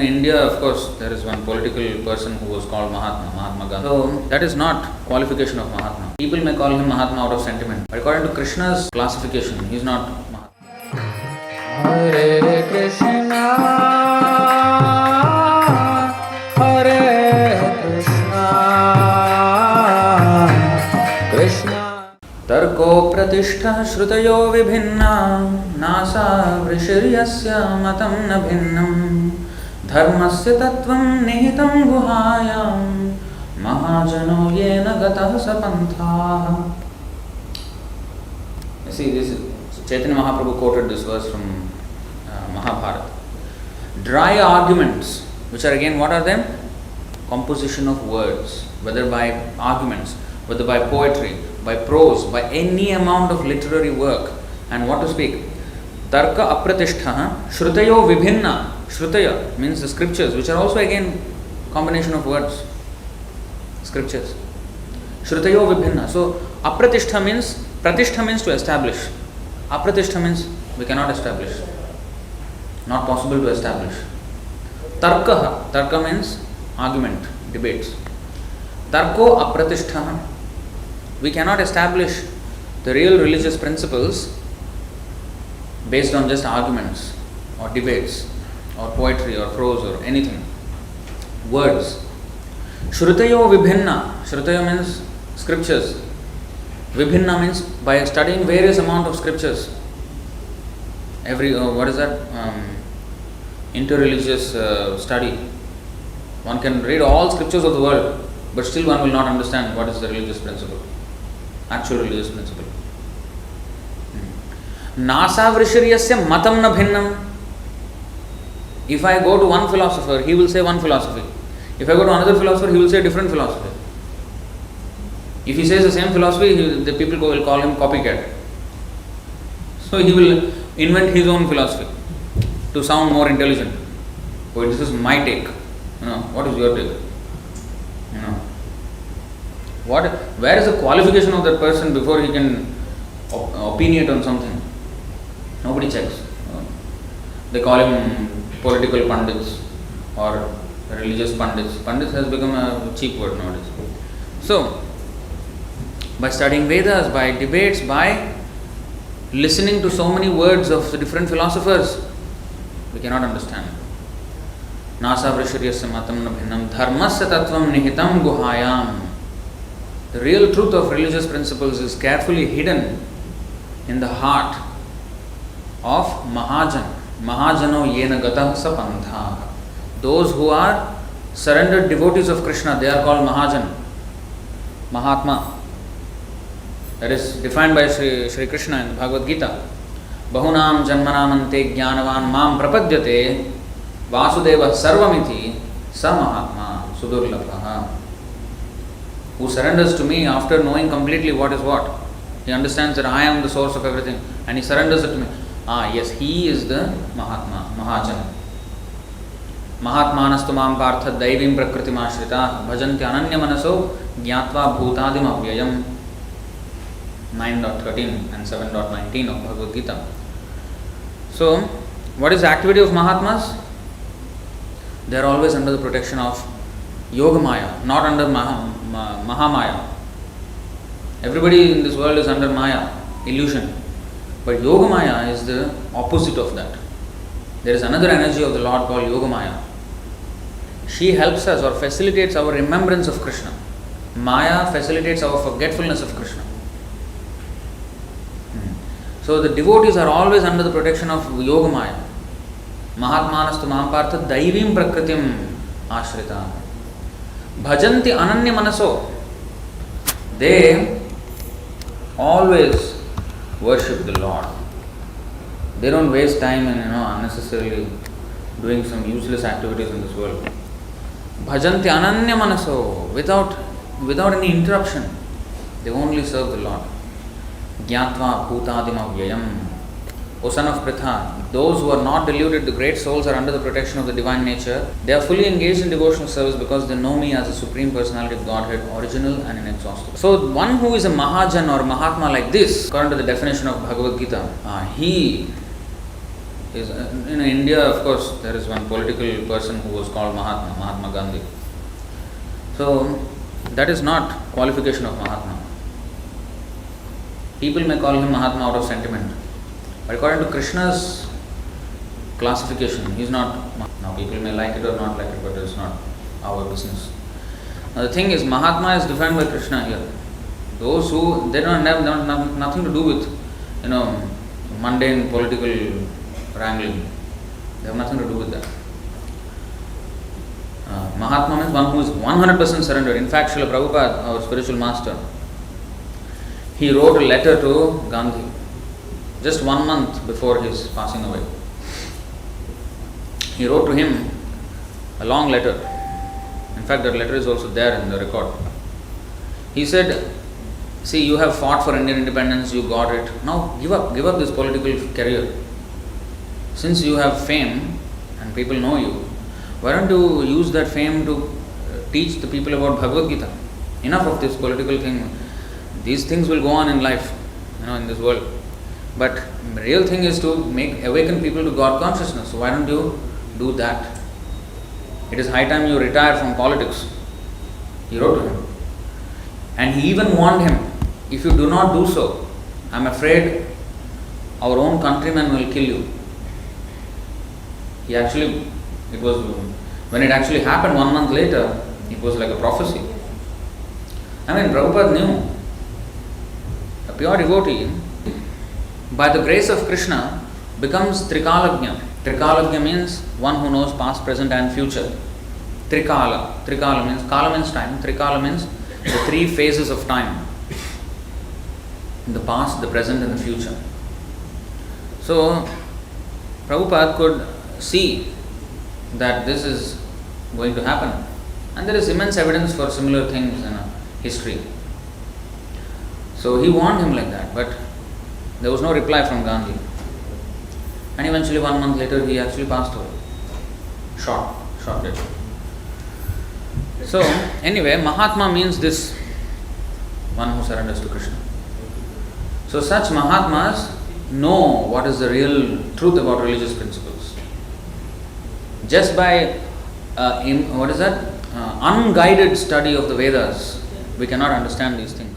India, of course, there is one political person who was called Mahatma Gandhi. So that is not qualification of Mahatma. People may call him Mahatma out of sentiment. But according to Krishna's classification, he is not Mahatma. Hare Krishna, Hare Krishna, Krishna. Tarko pratishtha shrutayo vibhinna nasa vrishiryasya matam na bhinnam dharmasya tattvam nihitam guhayam mahajano yena gatah sapantha. You see, this is Chaitanya Mahaprabhu quoted this verse from Mahabharata. Dry arguments, which are again, what are them? Composition of words, whether by arguments, whether by poetry, by prose, by any amount of literary work. And what to speak? Tarka apratishtha shrutayo vibhinna. Shrutaya means the scriptures, which are also again combination of words. Scriptures. Shrutayo vibhinna. So apratishtha means, pratishtha means to establish. Apratishtha means we cannot establish. Not possible to establish. Tarkaha. Tarka means argument, debates. Tarko apratishtha. We cannot establish the real religious principles based on just arguments or debates or poetry or prose or anything. Words. Shrutayo vibhinna. Shrutayo means scriptures. Vibhinna means by studying various amount of scriptures. Every, what is that? Interreligious study. One can read all scriptures of the world, but still one will not understand what is the religious principle. Actual religious principle. Nasa vrishiryasya matam na bhinnam. If I go to one philosopher, he will say one philosophy. If I go to another philosopher, he will say a different philosophy. If he says the same philosophy, the people will call him copycat. So he will invent his own philosophy to sound more intelligent. Oh, this is my take. What is your take? Where is the qualification of that person before he can opinionate on something? Nobody checks. They call him political pundits or religious pundits. Pundits has become a cheap word nowadays. So, by studying Vedas, by debates, by listening to so many words of the different philosophers, we cannot understand. Nasa vrishiryasya matam na bhinnam dharmasya tattvam nihitam guhayam. The real truth of religious principles is carefully hidden in the heart of Mahajan. Mahajano yena gatah sapantha. Those who are surrendered devotees of Krishna, they are called Mahajan. Mahatma. That is defined by Sri Krishna in the Bhagavad Gita. Bahunam janmanamante jnanavan mam prapadyate vasudeva sarvamiti sa Mahatma sudurlabha. Who surrenders to me after knowing completely what is what. He understands that I am the source of everything and he surrenders it to me. Yes, he is the Mahatma, Mahajan. Mahatmanastu mam partha daivim prakritim ashrita bhajanti ananya manaso jnatva bhutadim avyayam. 9.13 and 7.19 of Bhagavad Gita. So, what is the activity of Mahatmas? They are always under the protection of Yogamaya, not under Mahamaya. Everybody in this world is under Maya, illusion. But Yogamaya is the opposite of that. There is another energy of the Lord called Yogamaya. She helps us or facilitates our remembrance of Krishna. Maya facilitates our forgetfulness of Krishna. So the devotees are always under the protection of Yogamaya. Mahatmanastu mahampartha daivim prakritim ashrita. Bhajanti ananya manaso. They always worship the Lord. They don't waste time in unnecessarily doing some useless activities in this world. Bhajanti ananya manaso. Without any interruption. They only serve the Lord. Jnatva bhutadim avyayam. O son of Pritha, those who are not deluded, the great souls, are under the protection of the divine nature. They are fully engaged in devotional service because they know me as the Supreme Personality of Godhead, original and inexhaustible. So one who is a Mahajan or Mahatma like this, according to the definition of Bhagavad Gita, he is in India, of course, there is one political person who was called Mahatma Gandhi. So that is not qualification of Mahatma. People may call him Mahatma out of sentiment, but according to Krishna's classification, he is not. Now people may like it or not like it, but it's not our business. Now the thing is, Mahatma is defined by Krishna here. Those who they don't have nothing to do with mundane political wrangling. They have nothing to do with that. Mahatma means one who is 100% surrendered. In fact, Srila Prabhupada, our spiritual master, he wrote a letter to Gandhi just 1 month before his passing away. He wrote to him a long letter. In fact, that letter is also there in the record. He said, see, you have fought for Indian independence, you got it. Now give up this political career. Since you have fame and people know you, why don't you use that fame to teach the people about Bhagavad Gita? Enough of this political thing. These things will go on in life, in this world. But the real thing is to awaken people to God consciousness. So why don't you do that? It is high time you retire from politics. He wrote to him. And he even warned him, if you do not do so, I am afraid our own countrymen will kill you. When it actually happened 1 month later, it was like a prophecy. Prabhupada knew. A pure devotee, by the grace of Krishna, becomes Trikalagnya. Trikalagnya means one who knows past, present and future. Trikala. Trikala means, Kala means time. Trikala means the 3 phases of time. The past, the present and the future. So, Prabhupada could see that this is going to happen. And there is immense evidence for similar things in history. So he warned him like that, but there was no reply from Gandhi. And eventually 1 month later he actually passed away. Short death. So anyway, Mahatma means this, one who surrenders to Krishna. So such Mahatmas know what is the real truth about religious principles. Just by unguided study of the Vedas, we cannot understand these things.